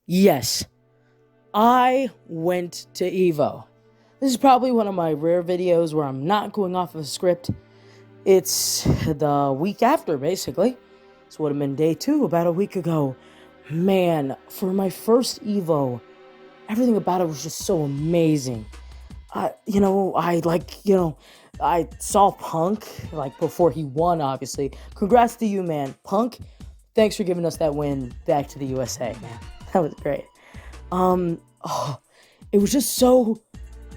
Yes, I went to EVO. This is probably one of my rare videos where I'm not going off of a script. It's the week after, basically. This would have been day 2, about a week ago. Man, for my first EVO, everything about it was just so amazing. I saw Punk, like, before he won, obviously. Congrats to you, man. Punk, thanks for giving us that win back to the USA, man. That was great. Oh, it was just so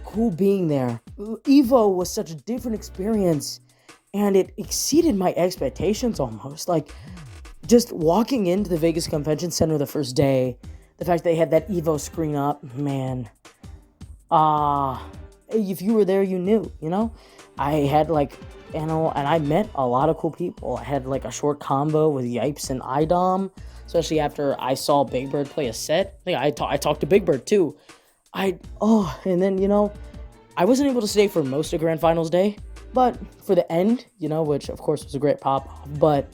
cool being there. Evo was such a different experience, and it exceeded my expectations almost. Like, just walking into the Vegas Convention Center the first day, the fact they had that Evo screen up, man. If you were there, you knew, I had and I met a lot of cool people. I had like a short combo with Yipes and IDOM, especially after I saw Big Bird play a set. I talked to Big Bird too. And then, I wasn't able to stay for most of Grand Finals Day, but for the end, which of course was a great pop off, but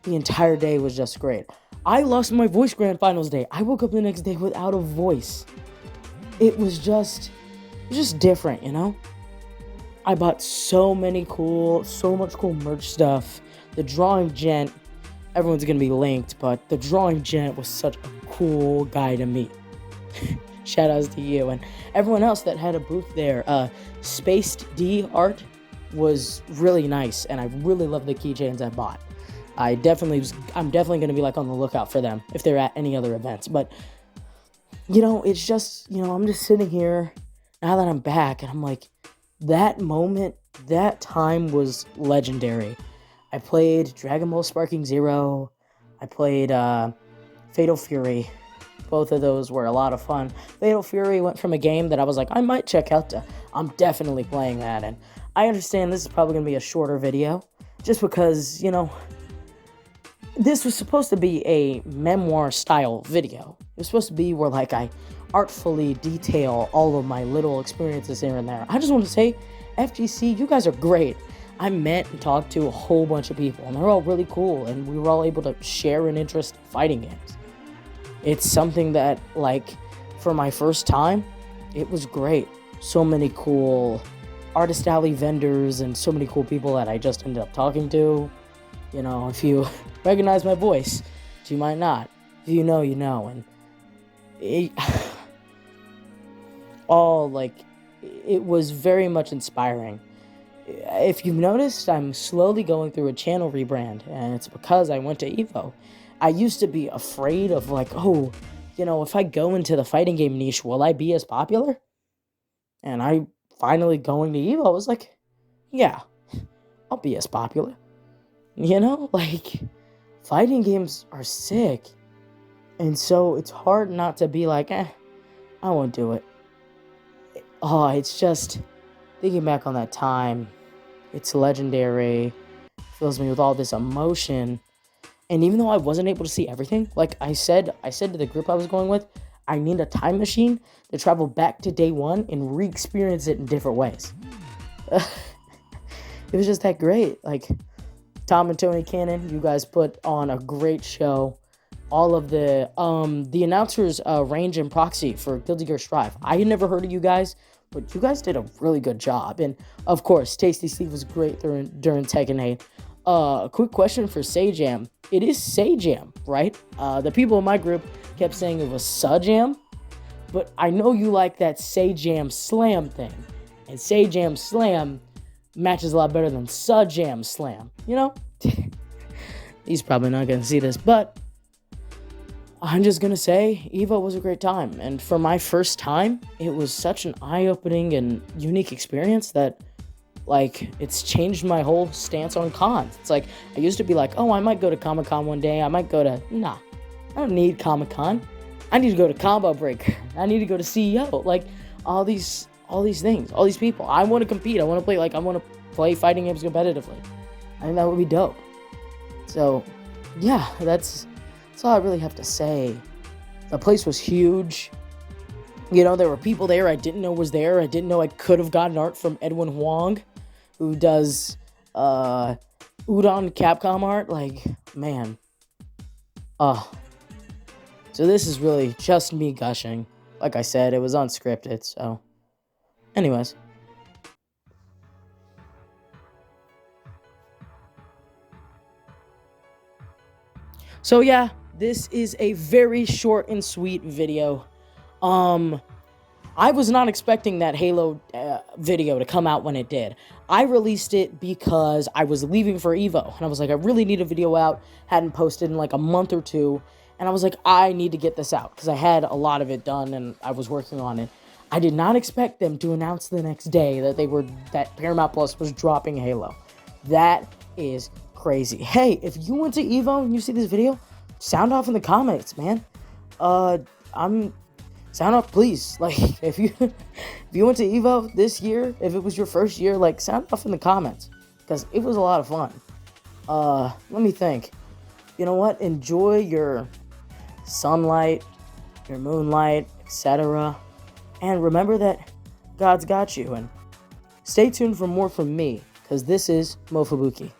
the entire day was just great. I lost my voice Grand Finals Day. I woke up the next day without a voice. It was just different, I bought so much cool merch stuff. The drawing gent, everyone's gonna be linked, but the drawing gent was such a cool guy to meet. Shout outs to you and everyone else that had a booth there. Spaced D art was really nice, and I really love the keychains I bought. I'm definitely gonna be on the lookout for them if they're at any other events. But it's just, I'm just sitting here now that I'm back, and I'm like, that moment, that time was legendary. I played Dragon Ball Sparking Zero. I played Fatal Fury. Both of those were a lot of fun. Fatal Fury went from a game that I was like, I might check out to I'm definitely playing that. And I understand this is probably going to be a shorter video, just because, this was supposed to be a memoir-style video. It was supposed to be where, I artfully detail all of my little experiences here and there. I just want to say, FGC, you guys are great. I met and talked to a whole bunch of people, and they're all really cool, and we were all able to share an interest in fighting games. It's something that, for my first time, it was great. So many cool Artist Alley vendors and so many cool people that I just ended up talking to. If you recognize my voice, you might not. If you know, you know. And it, it was very much inspiring. If you've noticed, I'm slowly going through a channel rebrand, and it's because I went to EVO. I used to be afraid of if I go into the fighting game niche, will I be as popular? And I finally going to EVO, I was like, yeah, I'll be as popular. Fighting games are sick. And so it's hard not to be like, I won't do it. Oh, it's just, thinking back on that time, it's legendary, fills me with all this emotion. And even though I wasn't able to see everything, like I said to the group I was going with, I need a time machine to travel back to day 1 and re-experience it in different ways. It was just that great. Tom and Tony Cannon, you guys put on a great show. All of the announcers, Range and Proxy for Guilty Gear Strive. I had never heard of you guys, but you guys did a really good job. And of course, Tasty Steve was great during Tekken 8. A quick question for Sajam. It is Sajam, right? The people in my group kept saying it was Sajam, but I know you like that Sajam Slam thing. And Sajam Slam matches a lot better than Sajam Slam, He's probably not going to see this, but I'm just going to say EVO was a great time. And for my first time, it was such an eye-opening and unique experience that, it's changed my whole stance on cons. It's I used to be I might go to Comic-Con one day. Nah, I don't need Comic-Con. I need to go to Combo Breaker. I need to go to CEO. All these things, all these people. I want to compete. I want to play, I want to play fighting games competitively. I think that would be dope. So, yeah, that's all I really have to say. The place was huge. There were people there I didn't know was there. I didn't know I could have gotten art from Edwin Huang, who does Udon Capcom art. Man. So this is really just me gushing. Like I said, it was unscripted, so. Anyways. So yeah, this is a very short and sweet video. I was not expecting that Halo video to come out when it did. I released it because I was leaving for EVO, and I was like, I really need a video out. Hadn't posted in like a month or two, and I was like, I need to get this out because I had a lot of it done and I was working on it. I did not expect them to announce the next day that Paramount Plus was dropping Halo. That is crazy. Hey, if you went to EVO and you see this video, sound off in the comments, man. Sound off, please. Like, if you went to EVO this year, if it was your first year, like, sound off in the comments, because it was a lot of fun. Let me think. You know what? Enjoy your sunlight, your moonlight, etc. And remember that God's got you. And stay tuned for more from me, because this is Mofubuki.